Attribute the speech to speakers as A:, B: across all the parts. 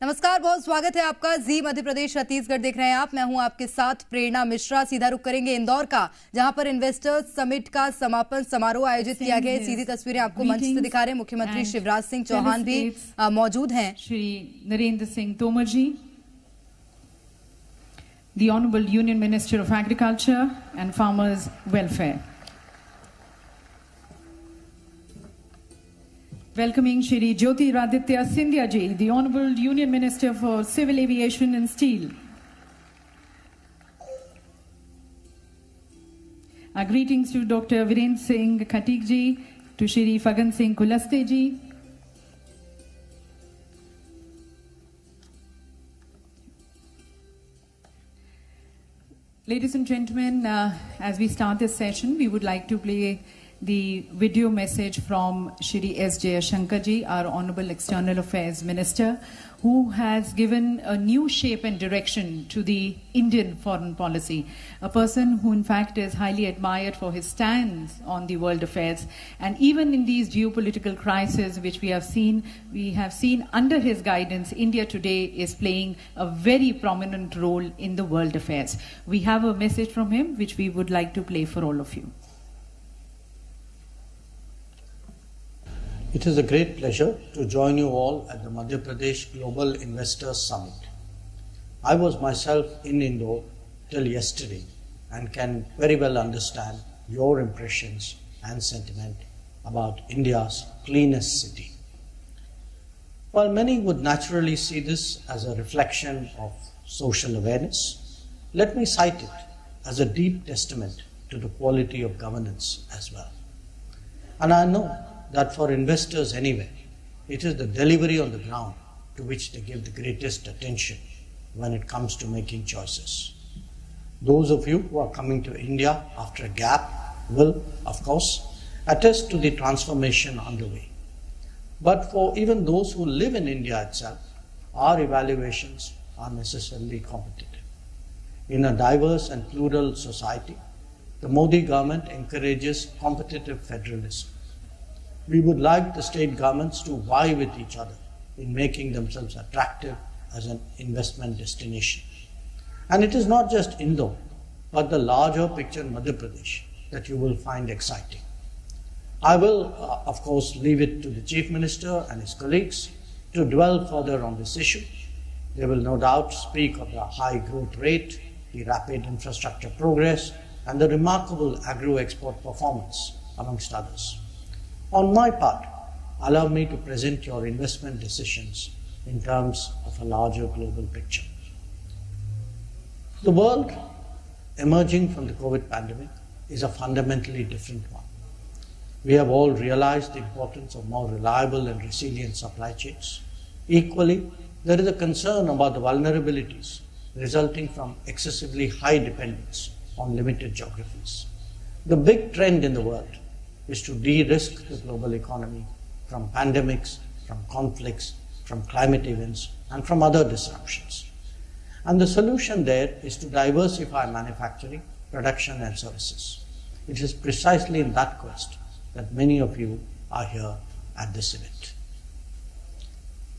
A: नमस्कार, बहुत स्वागत है आपका। जी मध्य प्रदेश छत्तीसगढ़ देख रहे हैं आप। मैं हूं आपके साथ प्रेरणा मिश्रा। सीधा रुख करेंगे इंदौर का, जहां पर इन्वेस्टर्स समिट का समापन समारोह आयोजित किया गया है। सीधी तस्वीरें आपको मंच से दिखा रहे हैं। मुख्यमंत्री शिवराज सिंह चौहान भी मौजूद हैं।
B: श्री नरेंद्र सिंह तोमर जी, the Honorable Union Minister of Agriculture and Farmers Welfare. Welcoming Shri Jyotiraditya Scindia ji, the Honorable Union Minister for Civil Aviation and Steel. Our greetings to Dr. Virendra Singh Khatik ji, to Shri Fagan Singh Kulaste ji. Ladies and gentlemen, as we start this session, we would like to play the video message from Shri S. Jayashankar ji, our Honorable External Affairs Minister, who has given a new shape and direction to the Indian foreign policy. A person who in fact is highly admired for his stance on the world affairs. And even in these geopolitical crises which we have seen under his guidance, India today is playing a very prominent role in the world affairs. We have a message from him which we would like to play for all of you.
C: It is a great pleasure to join you all at the Madhya Pradesh Global Investors Summit. I was myself in Indore till yesterday and can very well understand your impressions and sentiment about India's cleanest city. While many would naturally see this as a reflection of social awareness, let me cite it as a deep testament to the quality of governance as well. And I know that for investors anyway, it is the delivery on the ground to which they give the greatest attention when it comes to making choices. Those of you who are coming to India after a gap will, of course, attest to the transformation underway. But for even those who live in India itself, our evaluations are necessarily competitive. In a diverse and plural society, the Modi government encourages competitive federalism. We would like the state governments to vie with each other in making themselves attractive as an investment destination. And it is not just Indore, but the larger picture in Madhya Pradesh that you will find exciting. I will, of course, leave it to the Chief Minister and his colleagues to dwell further on this issue. They will no doubt speak of the high growth rate, the rapid infrastructure progress, and the remarkable agro-export performance, amongst others. On my part, allow me to present your investment decisions in terms of a larger global picture. The world emerging from the COVID pandemic is a fundamentally different one. We have all realized the importance of more reliable and resilient supply chains. Equally, there is a concern about the vulnerabilities resulting from excessively high dependence on limited geographies. The big trend in the world is to de-risk the global economy from pandemics, from conflicts, from climate events, and from other disruptions. And the solution there is to diversify manufacturing, production, and services. It is precisely in that quest that many of you are here at this event.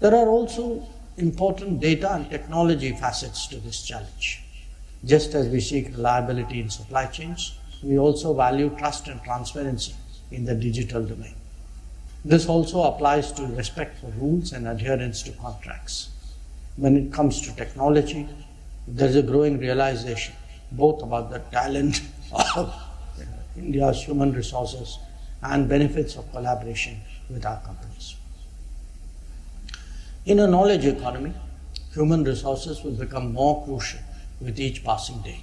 C: There are also important data and technology facets to this challenge. Just as we seek reliability in supply chains, we also value trust and transparency in the digital domain. This also applies to respect for rules and adherence to contracts. When it comes to technology, there is a growing realization both about the talent of India's human resources and benefits of collaboration with our companies. In a knowledge economy, human resources will become more crucial with each passing day.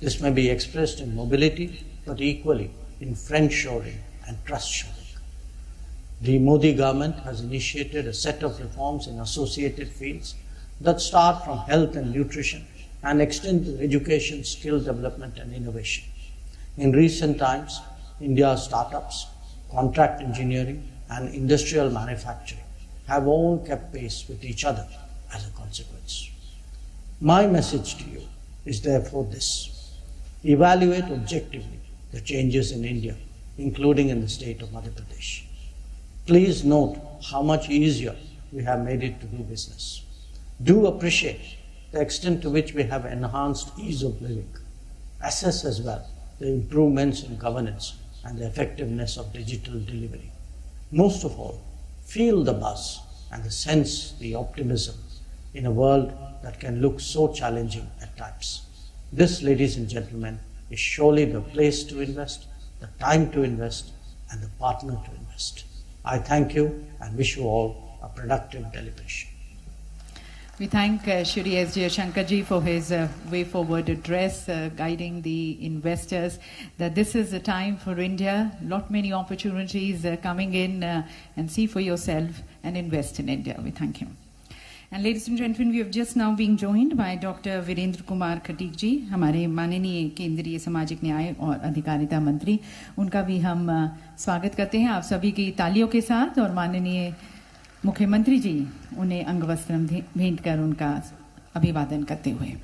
C: This may be expressed in mobility, but equally in friend-shoring and trust-shoring. The Modi government has initiated a set of reforms in associated fields that start from health and nutrition and extend to education, skill development, and innovation. In recent times, India's startups, contract engineering, and industrial manufacturing have all kept pace with each other as a consequence. My message to you is therefore this: evaluate objectively the changes in India, including in the state of Madhya Pradesh. Please note how much easier we have made it to do business. Do appreciate the extent to which we have enhanced ease of living. Assess as well the improvements in governance and the effectiveness of digital delivery. Most of all, feel the buzz and sense the optimism in a world that can look so challenging at times. This, ladies and gentlemen, is surely the place to invest, the time to invest, and the partner to invest. I thank you and wish you all a productive deliberation.
B: We thank Shri S.J. Shankarji for his way forward address, guiding the investors that this is a time for India, many opportunities coming in, and see for yourself and invest in India. We thank him. And ladies and gentlemen, we have just now been joined by Dr. Virendra Kumar Khatik जी, हमारे माननीय केंद्रीय सामाजिक न्याय और अधिकारिता मंत्री. उनका भी हम स्वागत करते हैं आप सभी की तालियों के साथ, और माननीय मुख्यमंत्री जी उन्हें अंगवस्त्र भेंट कर उनका अभिवादन करते हुए.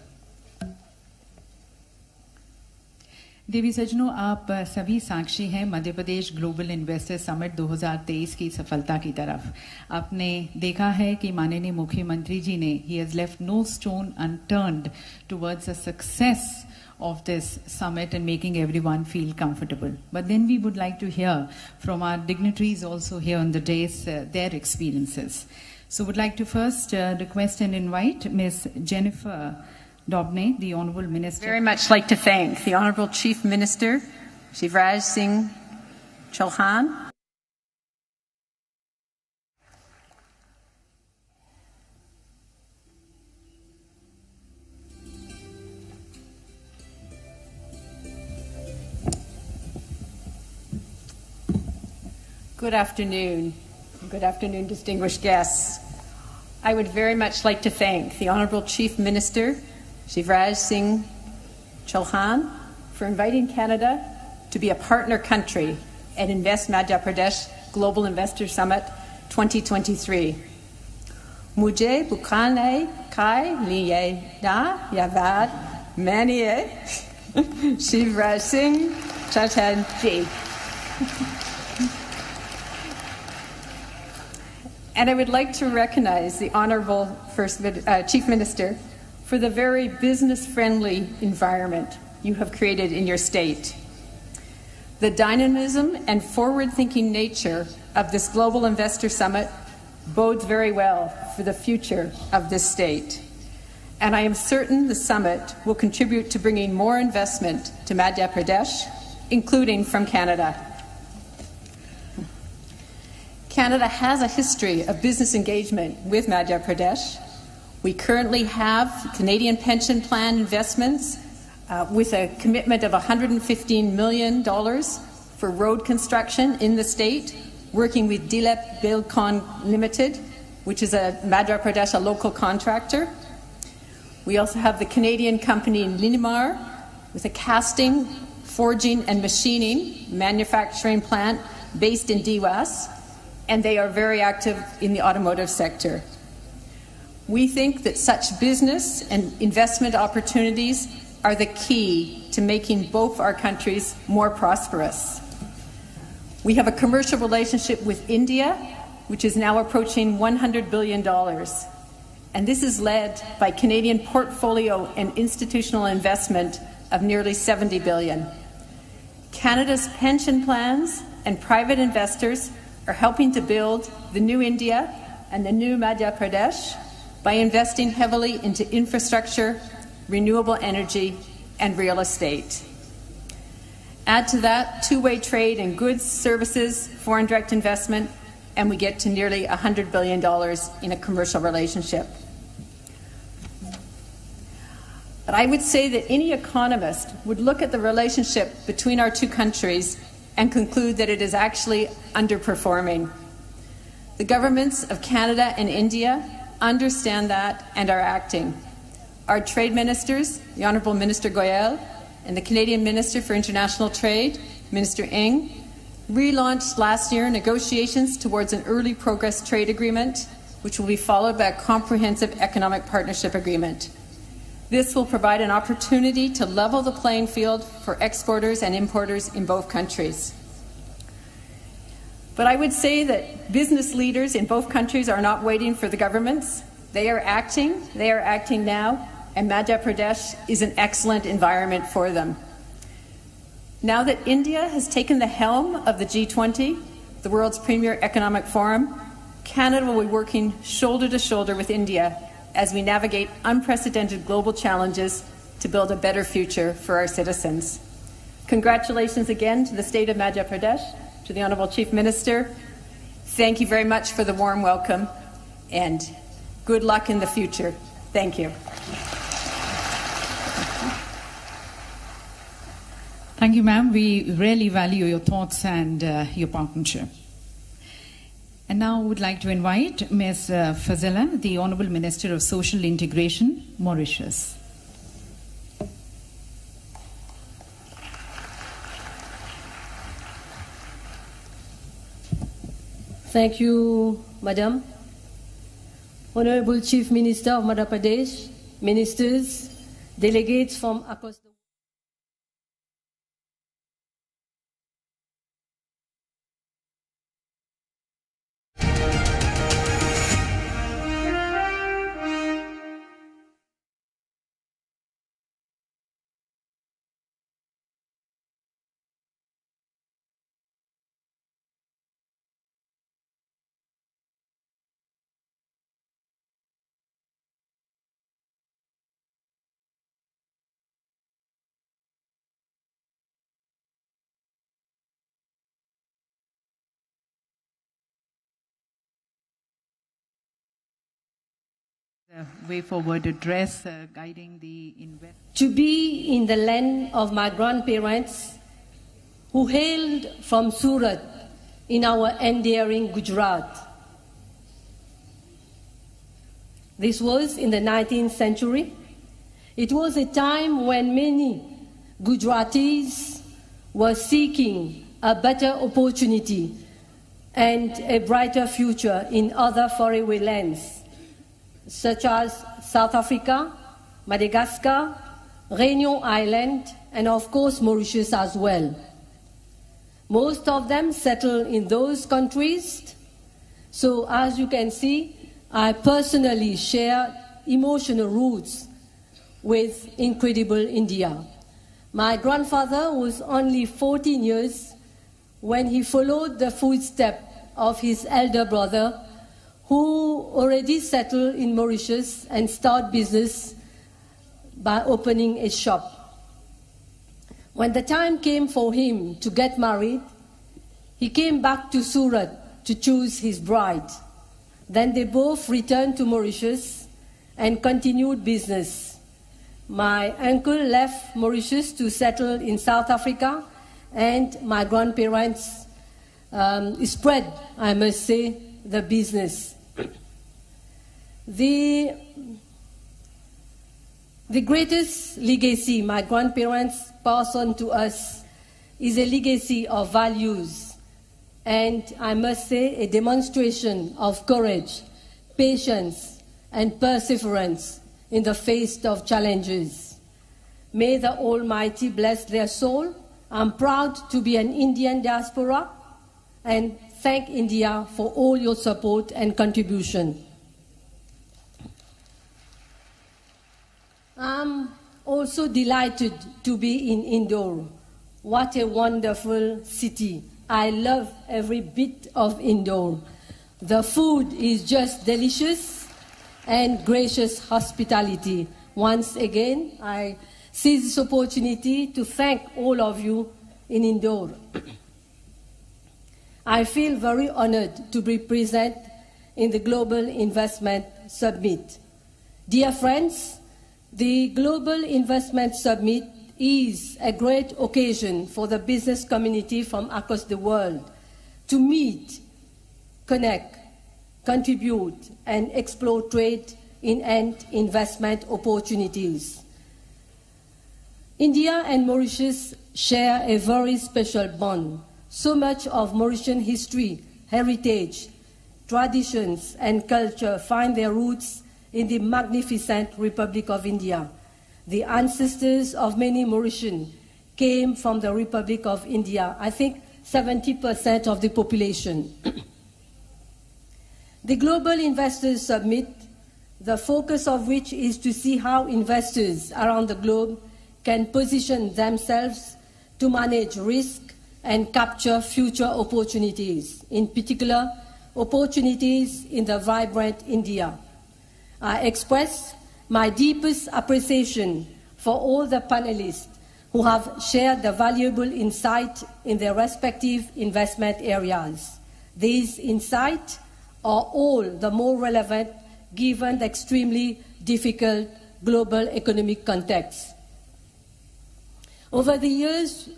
B: देवी सज्जनों, आप सभी साक्षी हैं Madhya Pradesh global investor summit 2023 की सफलता की तरफ. आपने देखा है कि माननीय मुख्यमंत्री जी ने ही has left no stone unturned towards the success of this summit and making everyone feel comfortable. But then we would like to hear from our dignitaries also here on the dais their experiences. So would like to first request and invite Ms. Jennifer Dobne, the Honourable Minister.
D: Very much like to thank the Honourable Chief Minister, Shivraj Singh Chauhan. Good afternoon. Good afternoon, distinguished guests. I would very much like to thank the Honourable Chief Minister, Shivraj Singh Chauhan, for inviting Canada to be a partner country at Invest Madhya Pradesh Global Investor Summit 2023. Mujhe bukane kai liye na yavad maniye Shivraj Singh Chauhan ji. And I would like to recognize the Honourable Chief Minister for the very business-friendly environment you have created in your state. The dynamism and forward-thinking nature of this Global Investor Summit bodes very well for the future of this state. And I am certain the summit will contribute to bringing more investment to Madhya Pradesh, including from Canada. Canada has a history of business engagement with Madhya Pradesh. We currently have Canadian pension plan investments with a commitment of $115 million for road construction in the state, working with Dilip Buildcon Limited, which is a Madhya Pradesh, a local contractor. We also have the Canadian company Linamar with a casting, forging and machining manufacturing plant based in DWAS, and they are very active in the automotive sector. We think that such business and investment opportunities are the key to making both our countries more prosperous. We have a commercial relationship with India, which is now approaching $100 billion. And this is led by Canadian portfolio and institutional investment of nearly $70 billion. Canada's pension plans and private investors are helping to build the new India and the new Madhya Pradesh by investing heavily into infrastructure, renewable energy, and real estate. Add to that two-way trade in goods, services, foreign direct investment, and we get to nearly $100 billion in a commercial relationship. But I would say that any economist would look at the relationship between our two countries and conclude that it is actually underperforming. The governments of Canada and India understand that and are acting. Our trade ministers, the Honourable Minister Goyal and the Canadian Minister for International Trade, Minister Ng, relaunched last year negotiations towards an early progress trade agreement, which will be followed by a comprehensive economic partnership agreement. This will provide an opportunity to level the playing field for exporters and importers in both countries. But I would say that business leaders in both countries are not waiting for the governments. They are acting now, and Madhya Pradesh is an excellent environment for them. Now that India has taken the helm of the G20, the world's premier economic forum, Canada will be working shoulder to shoulder with India as we navigate unprecedented global challenges to build a better future for our citizens. Congratulations again to the state of Madhya Pradesh, to the Honourable Chief Minister. Thank you very much for the warm welcome, and good luck in the future. Thank you.
B: Thank you, ma'am. We really value your thoughts and your partnership. And now I would like to invite Ms. Fazila, the Honourable Minister of Social Integration, Mauritius.
E: Thank you, Madam. Honorable Chief Minister of Madhya Pradesh, ministers, delegates from across the
B: Way forward address guiding the investment.
E: to be in the land of my grandparents who hailed from Surat in our endearing Gujarat. This was in the 19th century. It was a time when many Gujaratis were seeking a better opportunity and a brighter future in other faraway lands, such as South Africa, Madagascar, Réunion Island, and of course Mauritius as well. Most of them settled in those countries. So as you can see, I personally share emotional roots with incredible India. My grandfather was only 14 years when he followed the footsteps of his elder brother, who already settled in Mauritius and started business by opening a shop. When the time came for him to get married, he came back to Surat to choose his bride. Then they both returned to Mauritius and continued business. My uncle left Mauritius to settle in South Africa, and my grandparents spread, I must say, the business. The greatest legacy my grandparents passed on to us is a legacy of values, and I must say a demonstration of courage, patience, and perseverance in the face of challenges. May the Almighty bless their soul. I'm proud to be an Indian diaspora and thank India for all your support and contribution. I'm also delighted to be in Indore. What a wonderful city. I love every bit of Indore. The food is just delicious and gracious hospitality. Once again, I seize this opportunity to thank all of you in Indore. I feel very honored to be present in the Global Investment Summit. Dear friends, the Global Investment Summit is a great occasion for the business community from across the world to meet, connect, contribute, and explore trade and investment opportunities. India and Mauritius share a very special bond. So much of Mauritian history, heritage, traditions, and culture find their roots in the magnificent Republic of India. The ancestors of many Mauritians came from the Republic of India. I think 70% of the population. The Global Investors Summit the focus of which is to see how investors around the globe can position themselves to manage risk and capture future opportunities, in particular, opportunities in the vibrant India. I express my deepest appreciation for all the panelists who have shared the valuable insight in their respective investment areas. These insights are all the more relevant given the extremely difficult global economic context. Over the years,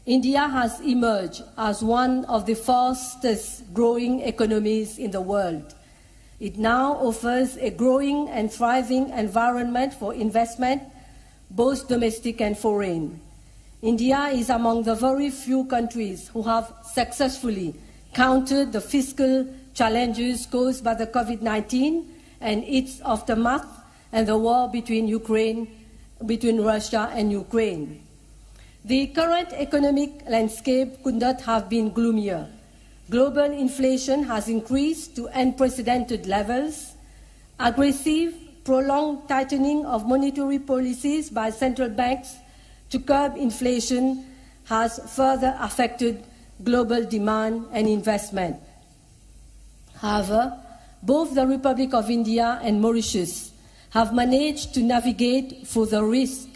E: India has emerged as one of the fastest growing economies in the world. It now offers a growing and thriving environment for investment, both domestic and foreign. India is among the very few countries who have successfully countered the fiscal challenges caused by the COVID-19 and its aftermath and the war between Russia and Ukraine. The current economic landscape could not have been gloomier. Global inflation has increased to unprecedented levels. Aggressive, prolonged tightening of monetary policies by central banks to curb inflation has further affected global demand and investment. However, both the Republic of India and Mauritius have managed to navigate through the risk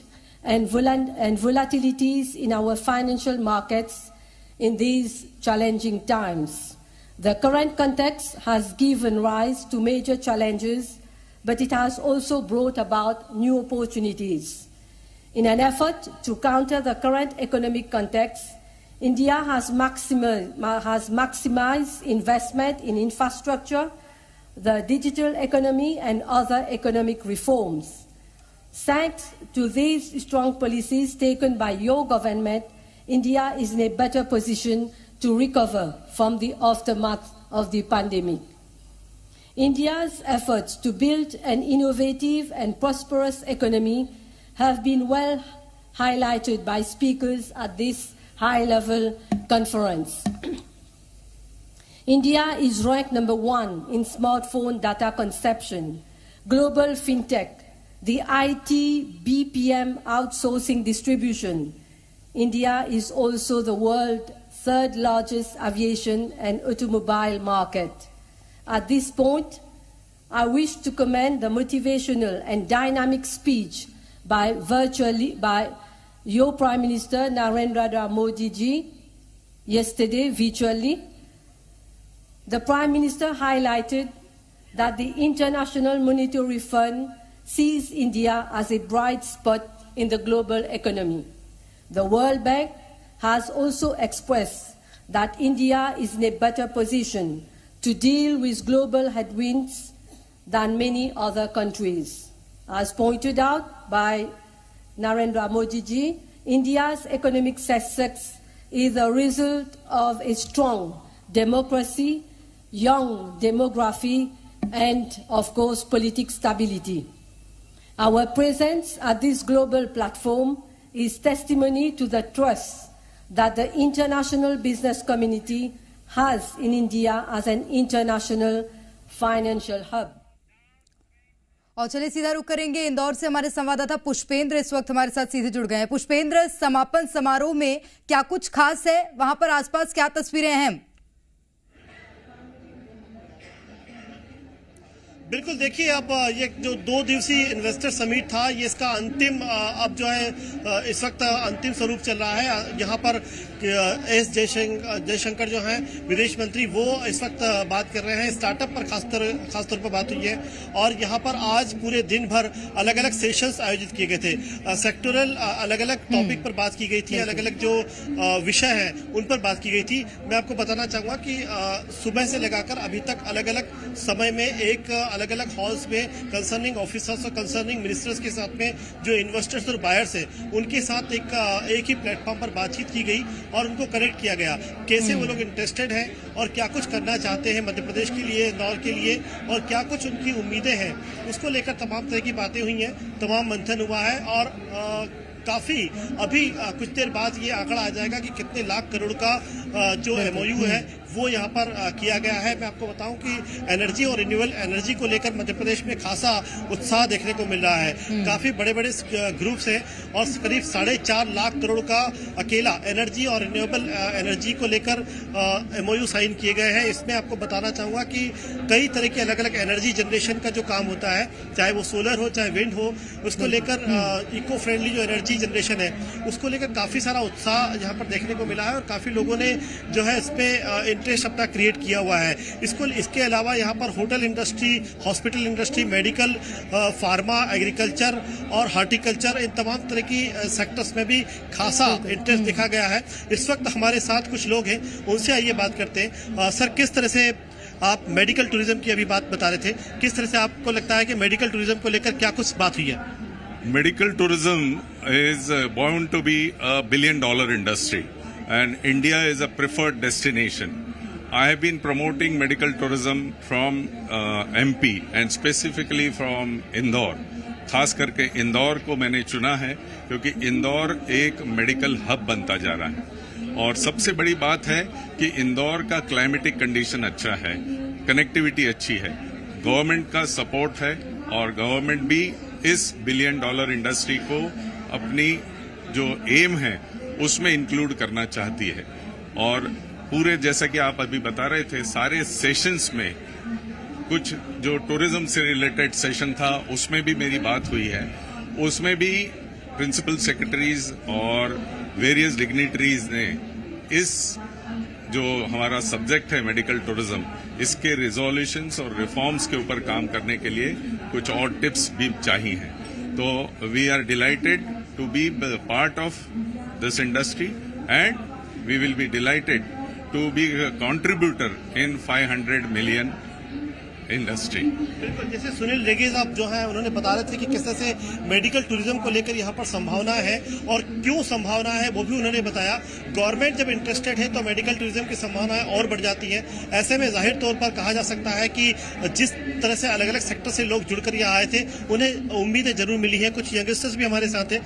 E: and volatilities in our financial markets in these challenging times. The current context has given rise to major challenges, but it has also brought about new opportunities. In an effort to counter the current economic context, India has maximized investment in infrastructure, the digital economy, and other economic reforms. Thanks to these strong policies taken by your government, India is in a better position to recover from the aftermath of the pandemic. India's efforts to build an innovative and prosperous economy have been well highlighted by speakers at this high-level conference. India is ranked #1 in smartphone data consumption, global fintech, the IT BPM outsourcing distribution. India is also the world's third largest aviation and automobile market. At this point, I wish to commend the motivational and dynamic speech by your Prime Minister Narendra Modi ji yesterday virtually. The Prime Minister highlighted that the International Monetary Fund sees India as a bright spot in the global economy. The World Bank has also expressed that India is in a better position to deal with global headwinds than many other countries. As pointed out by Narendra Modi ji, India's economic success is the result of a strong democracy, young demography, and, of course, political stability. Our presence at this global platform is testimony to the trust that the international business community has in India as an international financial hub.
A: और चलिए सीधा रुक करेंगे इंदौर से हमारे संवाददाता पुष्पेंद्र इस वक्त हमारे साथ सीधे जुड़ गए हैं। पुष्पेंद्र, समापन समारोह में क्या कुछ खास है, वहां पर आसपास क्या तस्वीरें हैं?
F: बिल्कुल, देखिए अब ये जो 2 दिवसीय इन्वेस्टर समिट था, ये इसका अंतिम अब जो है इस वक्त अंतिम स्वरूप चल रहा है। यहाँ पर एस जयशंकर जो हैं विदेश मंत्री, वो इस वक्त बात कर रहे हैं। स्टार्टअप पर खासतौर पर बात हुई है और यहाँ पर आज पूरे दिन भर अलग अलग सेशंस आयोजित किए गए थे। सेक्टोरल अलग अलग टॉपिक पर बात की गई थी, अलग अलग जो विषय हैं उन पर बात की गई थी। मैं आपको बताना चाहूँगा कि सुबह से लगाकर अभी तक अलग अलग समय में अलग अलग हॉल्स में कंसर्निंग ऑफिसर्स और कंसर्निंग मिनिस्टर्स के साथ में जो इन्वेस्टर्स और बायर्स हैं उनके साथ एक ही प्लेटफॉर्म पर बातचीत की गई और उनको कनेक्ट किया गया, कैसे वो लोग इंटरेस्टेड हैं और क्या कुछ करना चाहते हैं मध्य प्रदेश के लिए, इंदौर के लिए, और क्या कुछ उनकी उम्मीदें हैं, उसको लेकर तमाम तरह की बातें हुई हैं, तमाम मंथन हुआ है। और काफी अभी कुछ देर बाद ये आंकड़ा आ जाएगा कि कितने लाख करोड़ का जो एमओयू है वो यहाँ पर किया गया है। मैं आपको बताऊं कि एनर्जी और रिन्यूएबल एनर्जी को लेकर मध्य प्रदेश में खासा उत्साह देखने को मिल रहा है। काफी बड़े बड़े ग्रुप्स हैं और करीब 4.5 लाख करोड़ का अकेला एनर्जी और रिन्यूएबल एनर्जी को लेकर MOU साइन किए गए हैं। इसमें आपको बताना चाहूंगा कि कई तरह के अलग अलग एनर्जी जनरेशन का जो काम होता है, चाहे वो सोलर हो चाहे विंड हो, उसको लेकर इको फ्रेंडली जो एनर्जी जनरेशन है उसको लेकर काफी सारा उत्साह यहाँ पर देखने को मिला है और काफी लोगों ने जो है इस पे इंटरेस्ट अपना क्रिएट किया हुआ है। इसके अलावा यहाँ पर hotel industry, hospital industry, medical, pharma, agriculture और हार्टिकल्चर, इन तमाम तरह की सेक्टर्स में भी खासा इंटरेस्ट देखा गया है। इस वक्त हमारे साथ कुछ लोग हैं, उनसे आइए बात करते हैं। सर, किस तरह से आप मेडिकल टूरिज्म की अभी बात बता रहे थे, किस तरह से आपको लगता है कि मेडिकल टूरिज्म को लेकर क्या कुछ बात हुई है?
G: Medical tourism is bound to be a billion-dollar industry, and India is a preferred destination. I have been promoting medical tourism from MP and specifically from Indore. खास करके इंदौर को मैंने चुना है क्योंकि इंदौर एक मेडिकल हब बनता जा रहा है और सबसे बड़ी बात है कि इंदौर का क्लाइमेटिक कंडीशन अच्छा है, कनेक्टिविटी अच्छी है, गवर्नमेंट का सपोर्ट है और गवर्नमेंट भी इस बिलियन-डॉलर इंडस्ट्री को अपनी जो एम है उसमें इंक्लूड करना चाहती है। और पूरे, जैसा कि आप अभी बता रहे थे, सारे सेशंस में कुछ जो टूरिज्म से रिलेटेड सेशन था उसमें भी मेरी बात हुई है, उसमें भी प्रिंसिपल सेक्रेटरीज और वेरियस डिग्निटरीज ने इस जो हमारा सब्जेक्ट है मेडिकल टूरिज्म, इसके रिजोल्यूशंस और रिफॉर्म्स के ऊपर काम करने के लिए कुछ और टिप्स भी चाहिए हैं। तो we are delighted to be part of this industry and we will be delighted to be contributor in 500 million industry.
F: बिल्कुल, जैसे सुनील रेगेज आप जो है उन्होंने बता रहे थे कि किस तरह से मेडिकल टूरिज्म को लेकर यहाँ पर संभावना है और क्यों संभावना है वो भी उन्होंने बताया। गवर्नमेंट जब इंटरेस्टेड है तो मेडिकल टूरिज्म की संभावनाएं और बढ़ जाती हैं। ऐसे में जाहिर तौर पर कहा जा सकता है कि जिस तरह से अलग अलग सेक्टर से लोग जुड़कर यहाँ आए थे उन्हें उम्मीदें जरूर मिली हैं। कुछ यंगस्टर्स भी हमारे साथ हैं,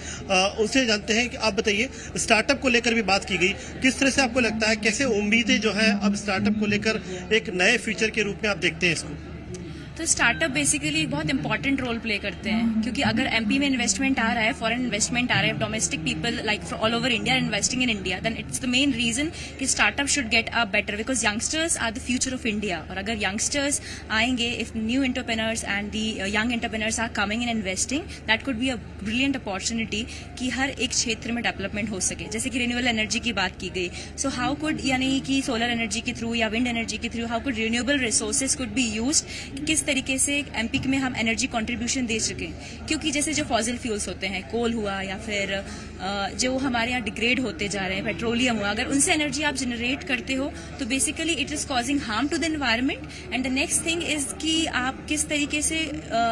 F: उनसे जानते हैं कि आप बताइए, स्टार्टअप को लेकर भी बात की गई, किस तरह से आपको लगता है कैसे उम्मीदें जो है अब स्टार्टअप को लेकर एक नए फ्यूचर के रूप में आप देखते हैं इसको?
H: तो स्टार्टअप बेसिकली एक बहुत इंपॉर्टेंट रोल प्ले करते हैं क्योंकि अगर एमपी में इन्वेस्टमेंट आ रहा है, फॉरेन इन्वेस्टमेंट आ रहा है, domestic people like all over India investing in India, then it's the main reason कि startup should get a better because youngsters are the future of India. और अगर यंगस्टर्स आएंगे, if new entrepreneurs and the young entrepreneurs are coming in investing, that could be a brilliant opportunity कि हर एक क्षेत्र में development हो सके। जैसे कि रिन्यूएबल एनर्जी की बात की गई, सो हाउ कुड, यानी कि सोलर एनर्जी के थ्रू या विंड एनर्जी के through how could renewable resources could be used, किस तरीके से एमपी में हम एनर्जी कंट्रीब्यूशन दे सकें। क्योंकि जैसे जो फॉसिल फ्यूल्स होते हैं, कोल हुआ या फिर जो हमारे यहाँ डिग्रेड होते जा रहे हैं, पेट्रोलियम हुआ, अगर उनसे एनर्जी आप जनरेट करते हो तो basically it is causing harm to the environment and the next thing is कि आप किस तरीके से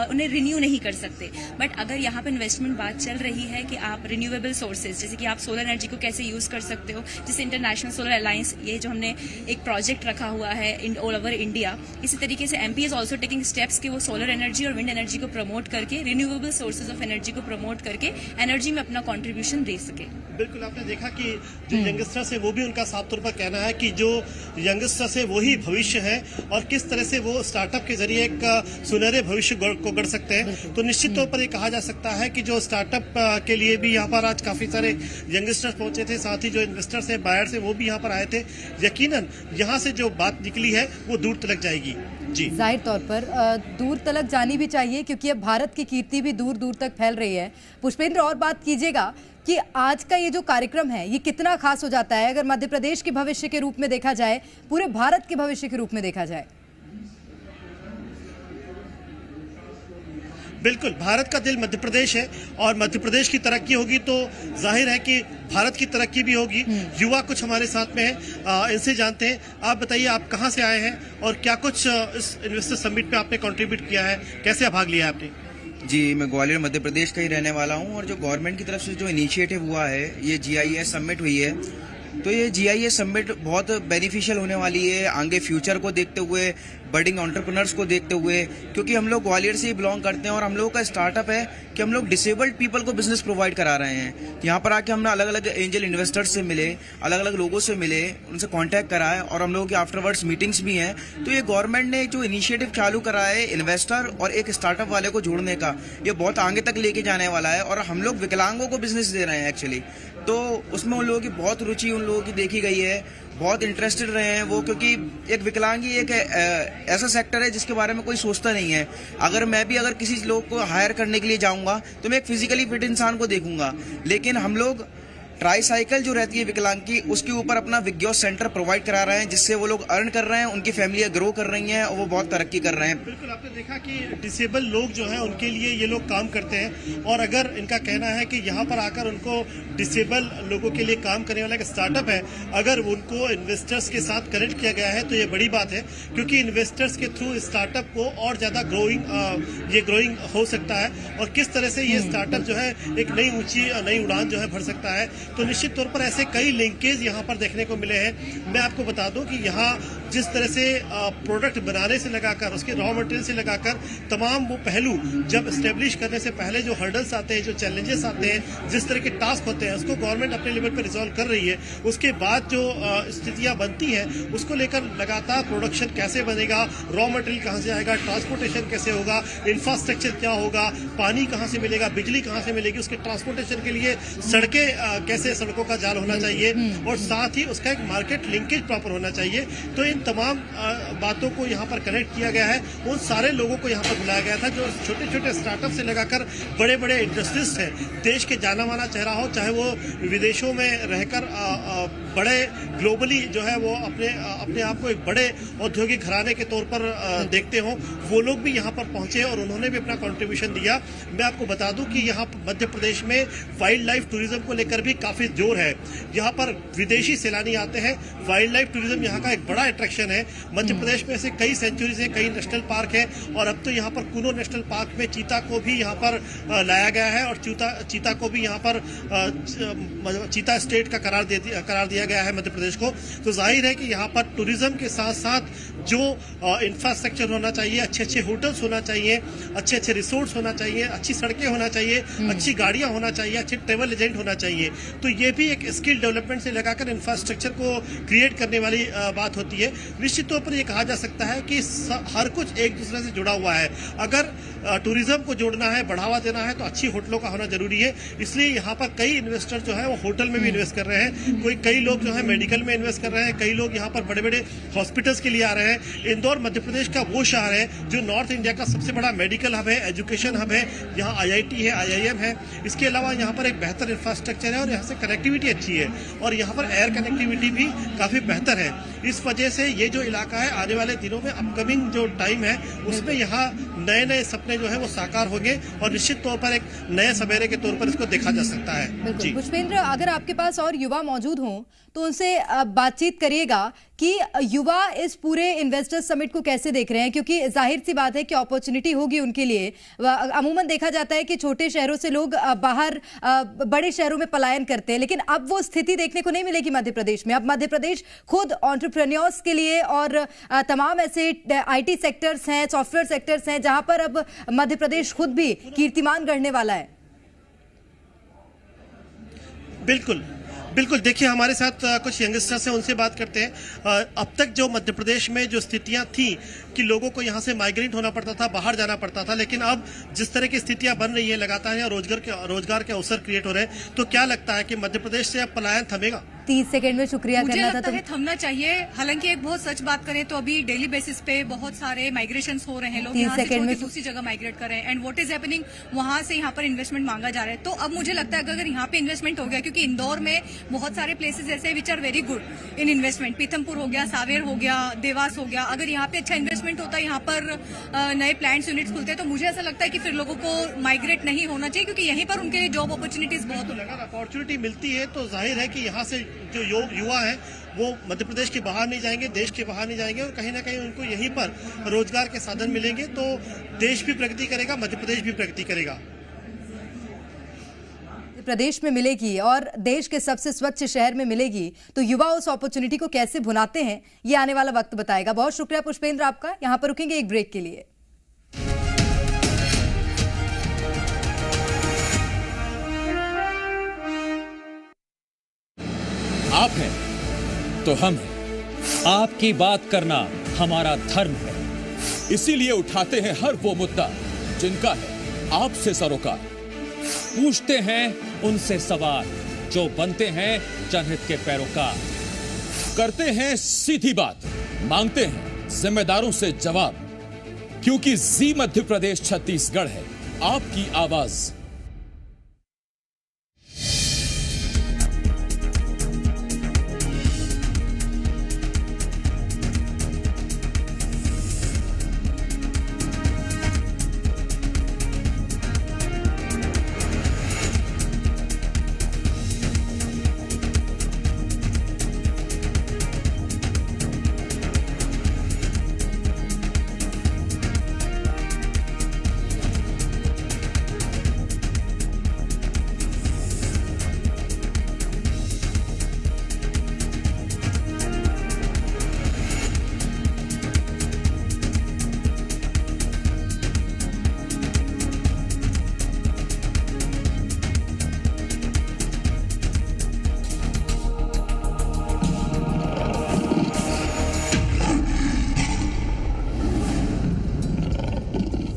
H: उन्हें रिन्यू नहीं कर सकते। बट अगर यहाँ पे इन्वेस्टमेंट बात चल रही है कि आप रिन्यूएबल सोर्सेज, जैसे कि आप सोलर एनर्जी को कैसे यूज कर सकते हो, जैसे इंटरनेशनल सोलर अलायंस, ये जो हमने एक प्रोजेक्ट रखा हुआ है इन ऑल ओवर इंडिया, इसी तरीके से MP is also taking steps कि वो सोलर एनर्जी और विंड एनर्जी को प्रमोट करके, रिन्यूएबल सोर्सेज ऑफ एनर्जी को प्रमोट करके एनर्जी में अपना कंट्रीब्यूशन दे सके।
F: बिल्कुल, आपने देखा कि जो यंगस्टर्स है वो भी, उनका साफ तौर पर कहना है कि जो यंगस्टर्स है वही भविष्य है और किस तरह से वो स्टार्टअप के जरिए एक सुनहरे भविष्य को गढ़ सकते हैं। तो निश्चित तौर पर ये कहा जा सकता है कि जो स्टार्टअप के लिए भी यहाँ पर आज काफी सारे यंगस्टर्स पहुंचे थे, साथ ही जो इन्वेस्टर्स है, बायर्स है, वो भी यहाँ पर आए थे। यकीनन यहाँ से जो बात निकली है वो दूर तलक जाएगी। जी,
A: जाहिर तौर पर दूर तलक जानी भी चाहिए क्योंकि अब भारत की कीर्ति भी दूर दूर तक फैल रही है। पुष्पेंद्र, और बात कीजिएगा कि आज का ये जो कार्यक्रम है ये कितना खास हो जाता है अगर मध्य प्रदेश के भविष्य के रूप में देखा जाए, पूरे भारत के भविष्य के रूप में देखा जाए?
F: बिल्कुल, भारत का दिल मध्य प्रदेश है और मध्य प्रदेश की तरक्की होगी तो जाहिर है कि भारत की तरक्की भी होगी। युवा कुछ हमारे साथ में है, इनसे जानते हैं। आप बताइए, आप कहां से आए हैं और क्या कुछ इस इन्वेस्टर समिट पे आपने कंट्रीब्यूट किया है, कैसे भाग लिया है आपने?
I: जी, मैं ग्वालियर मध्य प्रदेश का ही रहने वाला हूं और जो गवर्नमेंट की तरफ से जो इनिशिएटिव हुआ है, ये GIS समिट हुई है तो ये GIS समिट बहुत बेनिफिशियल होने वाली है आगे फ्यूचर को देखते हुए, बडिंग एंटरप्रेन्योर्स को देखते हुए, क्योंकि हम लोग ग्वालियर से ही बिलोंग करते हैं और हम लोगों का स्टार्टअप है कि हम लोग डिसेबल्ड पीपल को बिजनेस प्रोवाइड करा रहे हैं। यहाँ पर आके हमने अलग अलग एंजल इन्वेस्टर्स से मिले, अलग अलग लोगों से मिले, उनसे कांटेक्ट करा है और हम लोगों की आफ्टरवर्ड्स मीटिंग्स भी हैं। तो ये गवर्नमेंट ने जो इनिशिएटिव चालू करा है इन्वेस्टर और एक स्टार्टअप वाले को जोड़ने का, ये बहुत आगे तक लेके जाने वाला है और हम लोग विकलांगों को बिजनेस दे रहे हैं एक्चुअली। तो उसमें उन लोगों की बहुत रुचि उन लोगों की देखी गई है, बहुत इंटरेस्टेड रहे हैं वो, क्योंकि एक विकलांगी एक ऐसा सेक्टर है जिसके बारे में कोई सोचता नहीं है। अगर मैं भी अगर किसी लोग को हायर करने के लिए जाऊंगा तो मैं एक फिजिकली फिट इंसान को देखूंगा, लेकिन हम लोग ट्राईसाइकिल जो रहती है विकलांग की, उसके ऊपर अपना विज्ञान सेंटर प्रोवाइड करा रहे हैं, जिससे वो लोग अर्न कर रहे हैं, उनकी फैमिलियां ग्रो कर रही हैं और वो बहुत तरक्की कर रहे हैं।
F: बिल्कुल, आपने देखा कि डिसेबल लोग जो हैं उनके लिए ये लोग काम करते हैं और अगर इनका कहना है कि यहाँ पर आकर उनको डिसेबल लोगों के लिए काम करने वाला एक स्टार्टअप है, अगर उनको इन्वेस्टर्स के साथ कनेक्ट किया गया है तो ये बड़ी बात है, क्योंकि इन्वेस्टर्स के थ्रू स्टार्टअप को और ज़्यादा ग्रोइंग हो सकता है और किस तरह से ये स्टार्टअप जो है एक नई उड़ान जो है भर सकता है। तो निश्चित तौर पर ऐसे कई लिंकेज यहाँ पर देखने को मिले हैं। मैं आपको बता दूं कि यहाँ जिस तरह से प्रोडक्ट बनाने से लगाकर उसके रॉ मटेरियल से लगाकर तमाम वो पहलू जब एस्टेब्लिश करने से पहले जो हर्डल्स आते हैं, जो चैलेंजेस आते हैं, जिस तरह के टास्क होते हैं, उसको गवर्नमेंट अपने लेवल पर रिजॉल्व कर रही है। उसके बाद जो स्थितियाँ बनती हैं उसको लेकर लगातार प्रोडक्शन कैसे बनेगा, रॉ मटेरियल कहाँ से आएगा, ट्रांसपोर्टेशन कैसे होगा, इंफ्रास्ट्रक्चर क्या होगा, पानी कहाँ से मिलेगा, बिजली कहाँ से मिलेगी, उसके ट्रांसपोर्टेशन के लिए सड़कें कैसे, सड़कों का जाल होना चाहिए और साथ ही उसका एक मार्केट लिंकेज प्रॉपर होना चाहिए। तो इन तमाम बातों को यहाँ पर कनेक्ट किया गया है। उन सारे लोगों को यहाँ पर बुलाया गया था जो छोटे छोटे स्टार्टअप से लगाकर बड़े बड़े इंडस्ट्रिस्ट हैं, देश के जाना माना चेहरा हो, चाहे वो विदेशों में रहकर बड़े ग्लोबली जो है वो अपने आप को एक बड़े औद्योगिक घराने के तौर पर देखते हो, वो लोग भी यहाँ पर पहुंचे और उन्होंने भी अपना कंट्रीब्यूशन दिया। मैं आपको बता दूं कि यहाँ मध्य प्रदेश में वाइल्ड लाइफ टूरिज्म को लेकर भी काफी जोर है। यहाँ पर विदेशी सैलानी आते हैं, वाइल्ड लाइफ टूरिज्म यहाँ का एक बड़ा अट्रैक्शन है। मध्य प्रदेश में ऐसे कई सेंचुरीज हैं, कई नेशनल पार्क हैं और अब तो यहाँ पर कुनो नेशनल पार्क में चीता को भी यहाँ पर लाया गया है और चीता को भी यहाँ पर चीता स्टेट का करार दिया गया है मध्य प्रदेश को। तो जाहिर है कि यहाँ पर टूरिज्म के साथ साथ जो इंफ्रास्ट्रक्चर होना चाहिए, अच्छे अच्छे होटल्स होना चाहिए, अच्छे अच्छे रिसोर्ट्स होना चाहिए, अच्छी सड़कें होना चाहिए, अच्छी गाड़ियाँ होना चाहिए, अच्छे ट्रेवल एजेंट होना चाहिए। तो ये भी एक स्किल डेवलपमेंट से लगाकर इंफ्रास्ट्रक्चर को क्रिएट करने वाली बात होती है। निश्चित तौर पर यह कहा जा सकता है कि हर कुछ एक दूसरे से जुड़ा हुआ है। अगर टूरिज्म को जोड़ना है, बढ़ावा देना है तो अच्छी होटलों का होना जरूरी है। इसलिए यहाँ पर कई इन्वेस्टर जो है वो होटल में भी इन्वेस्ट कर रहे हैं, कई लोग जो है मेडिकल में इन्वेस्ट कर रहे हैं, कई लोग यहाँ पर बड़े बड़े हॉस्पिटल्स के लिए आ रहे हैं। इंदौर मध्य प्रदेश का वो शहर है जो नॉर्थ इंडिया का सबसे बड़ा मेडिकल हब है, एजुकेशन हब है। यहाँ IIT है, IIM है। इसके अलावा यहाँ पर एक बेहतर इंफ्रास्ट्रक्चर है और यहाँ से कनेक्टिविटी अच्छी है और यहाँ पर एयर कनेक्टिविटी भी काफी बेहतर है। इस वजह से ये जो इलाका है आने वाले दिनों में अपकमिंग जो टाइम है उसमें यहाँ नए नए सपने जो है वो साकार होंगे और निश्चित तौर पर एक नए सवेरे के तौर पर इसको देखा जा सकता है।
A: जी पुष्पेंद्र, अगर आपके पास और युवा मौजूद हों तो उनसे बातचीत करिएगा कि युवा इस पूरे इन्वेस्टर्स समिट को कैसे देख रहे हैं, क्योंकि जाहिर सी बात है कि अपॉर्चुनिटी होगी उनके लिए। अमूमन देखा जाता है कि छोटे शहरों से लोग बाहर बड़े शहरों में पलायन करते हैं, लेकिन अब वो स्थिति देखने को नहीं मिलेगी मध्य प्रदेश में। अब मध्य प्रदेश खुद एंटरप्रेन्योर्स के लिए और तमाम ऐसे IT सेक्टर्स हैं, सॉफ्टवेयर सेक्टर्स हैं जहां पर अब मध्य प्रदेश खुद भी कीर्तिमान गढ़ने वाला है। बिल्कुल देखिए, हमारे साथ कुछ यंगस्टर्स हैं, उनसे बात करते हैं। अब तक जो मध्य प्रदेश में जो स्थितियां थी कि लोगों को यहाँ से माइग्रेट होना पड़ता था, बाहर जाना पड़ता था, लेकिन अब जिस तरह की स्थितियां बन रही है लगातार यहाँ रोजगार के अवसर क्रिएट हो रहे हैं, तो क्या लगता है कि मध्य प्रदेश से अब पलायन थमेगा? 30 सेकंड में शुक्रिया
J: मुझे
A: करना
J: लगता
A: था
J: है थमना चाहिए। हालांकि एक बहुत सच बात करें तो अभी डेली बेसिस पे बहुत सारे माइग्रेशंस हो रहे हैं, लोग यहाँ से छोड़ के दूसरी जगह माइग्रेट कर रहे हैं एंड व्हाट इज हैपनिंग, वहां से यहाँ पर इन्वेस्टमेंट मांगा जा रहा है। तो अब मुझे लगता है अगर यहाँ पे इन्वेस्टमेंट हो गया, क्योंकि इंदौर में बहुत सारे प्लेसेस ऐसे which are very good in investment, Pithampur हो गया, सावेर हो गया, देवास हो गया, अगर यहाँ पे अच्छा इन्वेस्टमेंट होता है, यहाँ पर नए प्लांट्स यूनिट्स खुलते हैं, तो मुझे ऐसा लगता है कि फिर लोगों को माइग्रेट नहीं होना चाहिए, क्योंकि यहीं पर उनके जॉब अपॉर्चुनिटीज बहुत
F: अपॉर्चुनिटी मिलती है। तो जाहिर है कि यहाँ से जो युवा है वो मध्य प्रदेश के बाहर नहीं जाएंगे, देश के बाहर नहीं जाएंगे और कहीं ना कहीं उनको यहीं पर रोजगार के साधन मिलेंगे, तो देश भी प्रगति करेगा, मध्य प्रदेश भी प्रगति करेगा।
A: मध्य प्रदेश में मिलेगी और देश के सबसे स्वच्छ शहर में मिलेगी, तो युवा उस अपॉर्चुनिटी को कैसे भुनाते हैं, ये आने वाला वक्त बताएगा। बहुत शुक्रिया पुष्पेंद्र आपका। यहां पर रुकेंगे एक ब्रेक के लिए।
K: आप हैं तो हम हैं, आपकी बात करना हमारा धर्म है, इसीलिए उठाते हैं हर वो मुद्दा जिनका है आपसे सरोकार, पूछते हैं उनसे सवाल जो बनते हैं जनहित के पैरोकार, करते हैं सीधी बात, मांगते हैं जिम्मेदारों से जवाब, क्योंकि जी मध्य प्रदेश छत्तीसगढ़ है आपकी आवाज